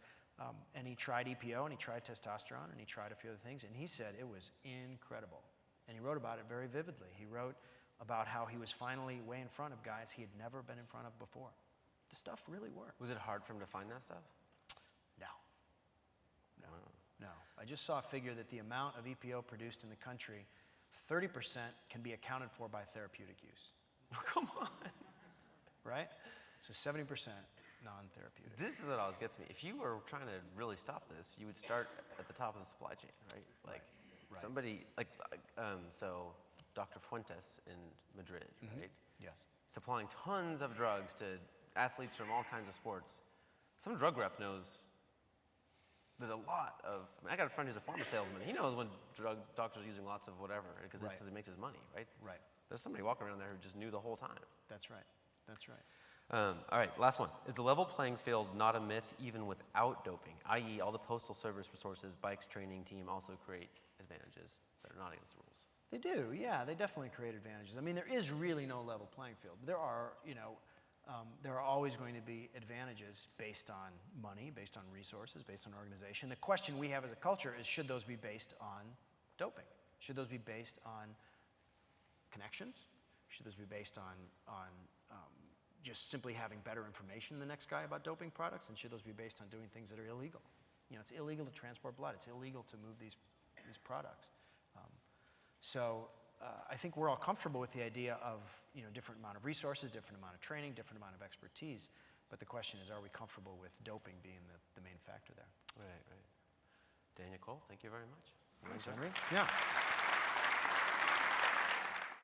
And he tried EPO, and he tried testosterone, and he tried a few other things, and he said it was incredible. And he wrote about it very vividly. He wrote about how he was finally way in front of guys he had never been in front of before. The stuff really worked. Was it hard for him to find that stuff? No. I just saw a figure that the amount of EPO produced in the country, 30% can be accounted for by therapeutic use. Come on. Right? So 70%. non-therapeutic. This is what always gets me. If you were trying to really stop this, you would start at the top of the supply chain, right? Like Right. somebody, so Dr. Fuentes in Madrid, right? Yes. Supplying tons of drugs to athletes from all kinds of sports. Some drug rep knows there's a lot of, I got a friend who's a pharma salesman. He knows when drug doctors are using lots of whatever because Right. that's how he makes his money, right? Right. There's somebody walking around there who just knew the whole time. That's right. That's right. All right, last one. Is the level playing field not a myth even without doping? I.e., all the postal service resources, bikes, training team also create advantages that are not against the rules. They do, yeah. They definitely create advantages. I mean, there is really no level playing field. There are, there are always going to be advantages based on money, based on resources, based on organization. The question we have as a culture is, should those be based on doping? Should those be based on connections? Should those be based on just simply having better information than the next guy about doping products? And should those be based on doing things that are illegal? It's illegal to transport blood. It's illegal to move these products. I think we're all comfortable with the idea of different amount of resources, different amount of training, different amount of expertise. But the question is, are we comfortable with doping being the main factor there? Right. Daniel Cole, thank you very much. Thanks, Henry. Yeah.